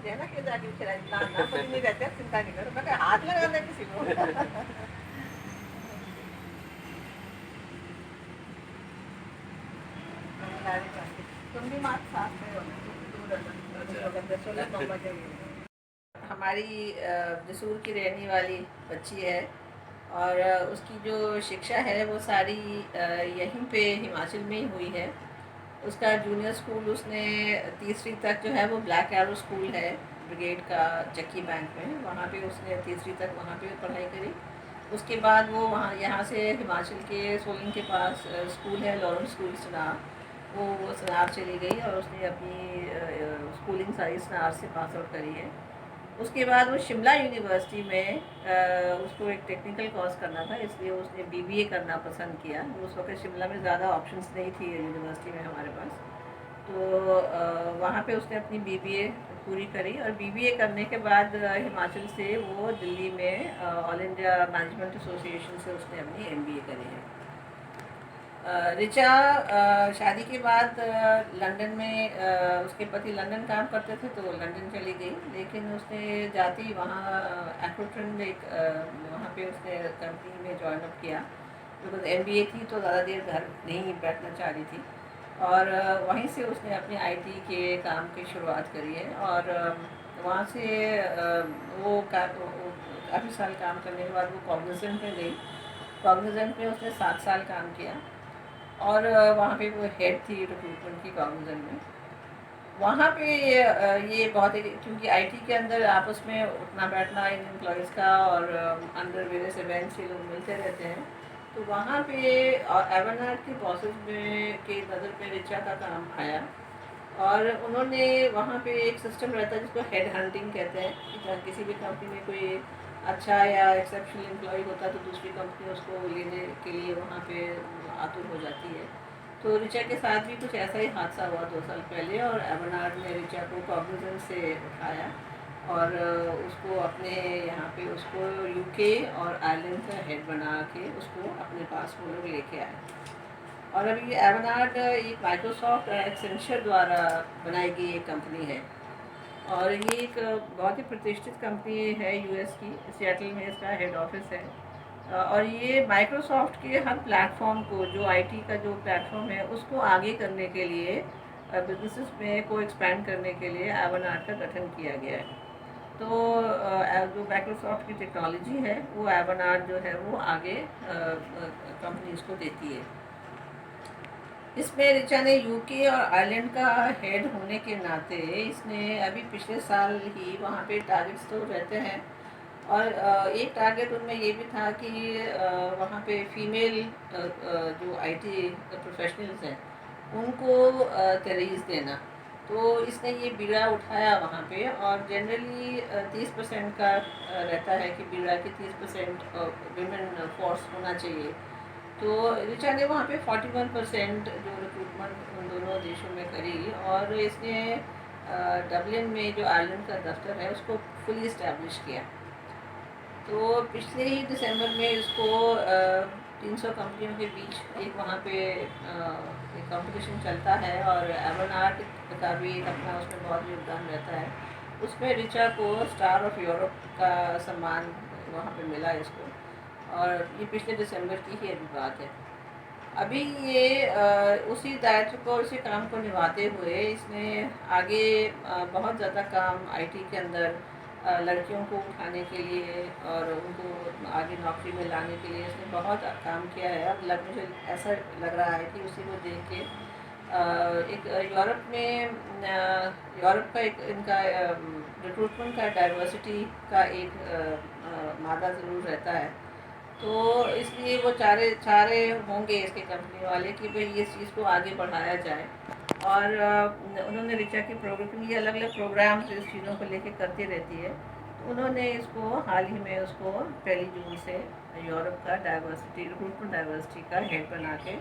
देना क्यों जाके खिलाई ना ना मुझे नहीं रहते चिंता नहीं करो मैं कहा हाथ लगाना किसी को तुम भी मास्क साफ करो हमारी जसूर की रहने वाली बच्ची है और उसकी जो शिक्षा है वो सारी यहीं पे हिमाचल में ही हुई है। उसका जूनियर स्कूल उसने तीसरी तक जो है वो ब्लैक एरो स्कूल है ब्रिगेड का चक्की बैंक में, वहाँ पे उसने तीसरी तक वहाँ पे पढ़ाई करी। उसके बाद वो वहाँ यहाँ से हिमाचल के सोलन के पास स्कूल है लॉरेंस स्कूल सनार, वो सनार चली गई और उसने अपनी स्कूलिंग सारी सनार से पास आउट करी है। उसके बाद वो शिमला यूनिवर्सिटी में उसको एक टेक्निकल कोर्स करना था, इसलिए उसने बीबीए करना पसंद किया। उस वक्त शिमला में ज़्यादा ऑप्शंस नहीं थी यूनिवर्सिटी में हमारे पास, तो वहाँ पे उसने अपनी बीबीए पूरी करी और बीबीए करने के बाद हिमाचल से वो दिल्ली में ऑल इंडिया मैनेजमेंट एसोसिएशन से उसने अपनी एमबीए करी है। ऋचा शादी के बाद लंदन में उसके पति लंदन काम करते थे तो वो लंदन चली गई, लेकिन उसने जाती वहाँ एक्रोट्रन एक वहाँ पे उसने कंपनी में ज्वाइन अप किया, बिकॉज एमबीए थी तो ज़्यादा देर घर नहीं बैठना चाह रही थी और वहीं से उसने अपने आईटी के काम की शुरुआत करी है और वहाँ से वो काफ़ी साल काम करने के बाद वो कॉग्निजेंट में गई। कॉग्निजेंट में उसने 7 साल काम किया और वहाँ पे वो हेड थी रिक्रूटमेंट की कॉग्निजेंट में। वहाँ पे ये बहुत ही क्योंकि आईटी के अंदर आपस में उठना बैठना इन एम्प्लॉयज़ का और अंदर वेरियस इवेंट्स ये लोग मिलते रहते हैं, तो वहाँ पे एवनार्ड के बॉसेस में के नज़र पे ऋचा का काम आया और उन्होंने वहाँ पे एक सिस्टम रहता है जिसको हेड हंटिंग कहते हैं कि जहाँ किसी भी कंपनी में कोई अच्छा या एक्सेप्शनल एम्प्लॉय होता है तो दूसरी कंपनी उसको लेने के लिए वहाँ पे आतुर हो जाती है। तो ऋचा के साथ भी कुछ ऐसा ही हादसा हुआ 2 साल पहले और एवनार्ड ने ऋचा को कॉग्निजेंट से उठाया और उसको अपने यहाँ पे उसको यूके और आयरलैंड का हेड बना के उसको अपने पास वो लोग लेके आए। और अभी एवनार्ड एक माइक्रोसॉफ्ट एक्सेंचर द्वारा बनाई गई एक कंपनी है और ये एक बहुत ही प्रतिष्ठित कंपनी है यूएस की, सिएटल में इसका हेड ऑफिस है और ये माइक्रोसॉफ्ट के हर प्लेटफॉर्म को जो आईटी का जो प्लेटफॉर्म है उसको आगे करने के लिए बिजनेसेस में को एक्सपैंड करने के लिए एवनार्ड का गठन किया गया है। तो जो माइक्रोसॉफ्ट की टेक्नोलॉजी है वो एवनार्ड जो है वो आगे कंपनीज को देती है। इसमें ऋचा ने यूके और आयरलैंड का हेड होने के नाते इसने अभी पिछले साल ही वहाँ पे टारगेट्स तो रहते हैं और एक टारगेट उनमें ये भी था कि वहाँ पे फीमेल जो आईटी प्रोफेशनल्स हैं उनको तरजीह देना, तो इसने ये बीड़ा उठाया वहाँ पे और जनरली 30% का रहता है कि बीड़ा की 30% विमेन फोर्स होना चाहिए। तो ऋचा ने वहाँ पे 41% जो रिक्रूटमेंट उन दोनों देशों में करी और इसने डबलिन में जो आयरलैंड का दफ्तर है उसको फुली इस्टेब्लिश किया। तो पिछले ही दिसंबर में इसको 300 कंपनियों के बीच एक वहाँ पे एक कंपटीशन चलता है और एवनार्ड का भी एक अपना उसमें बहुत योगदान रहता है। उसमें ऋचा को स्टार ऑफ यूरोप का सम्मान वहाँ पे मिला इसको और ये पिछले दिसंबर की ही अभी बात है। अभी ये उसी दायित्व को उसी काम को निभाते हुए इसने आगे बहुत ज़्यादा काम आईटी के अंदर लड़कियों को उठाने के लिए और उनको आगे नौकरी में लाने के लिए इसने बहुत काम किया है। अब मुझे ऐसा लग रहा है कि उसी को देख के एक यूरोप में यूरोप का एक इनका रिक्रूटमेंट का डाइवर्सिटी का एक मादा ज़रूर रहता है, तो इसलिए वो चारे चारे होंगे इसके कंपनी वाले कि भाई इस चीज़ को आगे बढ़ाया जाए और उन्होंने ऋचा की प्रोग्राम ये अलग अलग प्रोग्राम्स इस चीज़ों को लेके करती रहती है, तो उन्होंने इसको हाल ही में उसको 1 जून से यूरोप का डाइवर्सिटी रिक्रूटमेंट डाइवर्सिटी का हेड बना के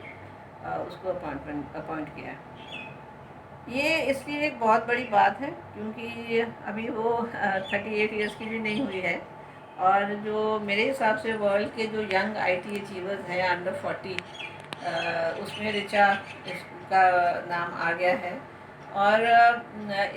उसको अपॉइंट किया। ये इसलिए एक बहुत बड़ी बात है क्योंकि अभी वो 38 ईयर्स की भी नहीं हुई है और जो मेरे हिसाब से वर्ल्ड के जो यंग आईटी अचीवर्स हैं अंडर 40 उसमें ऋचा इसका नाम आ गया है और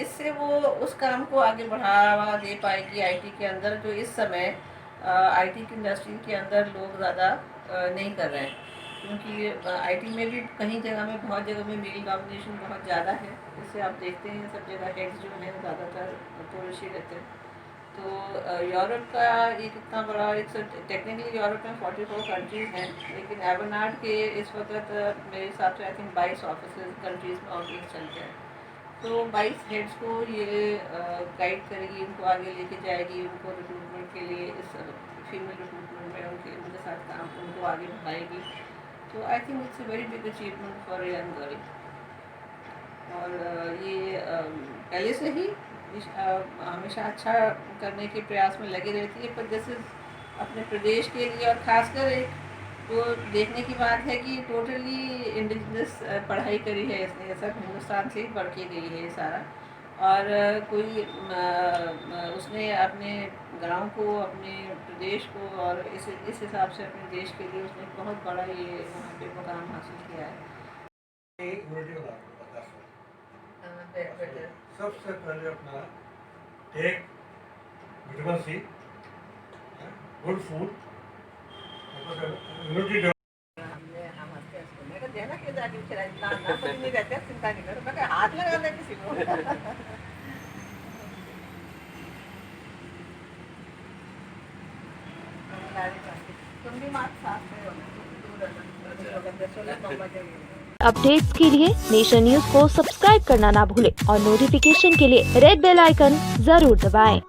इससे वो उस काम को आगे बढ़ावा दे पाएगी आईटी के अंदर, जो इस समय आईटी की इंडस्ट्री के अंदर लोग ज़्यादा नहीं कर रहे हैं, क्योंकि आईटी में भी कहीं जगह में, बहुत जगह में मेल डोमिनेशन बहुत ज़्यादा है। इससे आप देखते हैं सब जगह हेड्स जो हैं ज़्यादातर पुरुष ही रहते हैं। तो यूरोप का ये कितना बड़ा, एक टेक्निकली यूरोप में 44 कंट्रीज़ हैं, लेकिन एवनार्ड के इस वक्त मेरे हिसाब से आई थिंक 22 ऑफिस कंट्रीज़ में ऑफिस चलते हैं। तो 22 हेड्स को ये गाइड करेगी, इनको आगे लेके जाएगी, उनको रिक्रूटमेंट के लिए, इस फीमेल रिक्रूटमेंट में उनके साथ काम, उनको आगे बढ़ाएगी। तो I think it's a very big achievement for a young girl. और ये पहले से ही हमेशा अच्छा करने के प्रयास में लगी रहती है, पर जैसे अपने प्रदेश के लिए, और ख़ासकर एक तो देखने की बात है कि टोटली इंडिजिनस पढ़ाई करी है इसने, ये सब हिंदुस्तान से ही पढ़ के गई है ये सारा। और कोई उसने अपने गांव को, अपने प्रदेश को, और इस हिसाब से अपने देश के लिए उसने बहुत बड़ा ये वहाँ पे मुकाम हासिल किया है। सबसे पहले अपना take vitamin C, good food, immunity देना क्यों जाके नहीं रहते, चिंता नहीं करो, मैं हाथ लगा दे किसी को। तुम भी मास्क साफ करो, अपडेट्स के लिए नेशन न्यूज को सब्सक्राइब करना ना भूलें और नोटिफिकेशन के लिए रेड बेल आइकन जरूर दबाएं।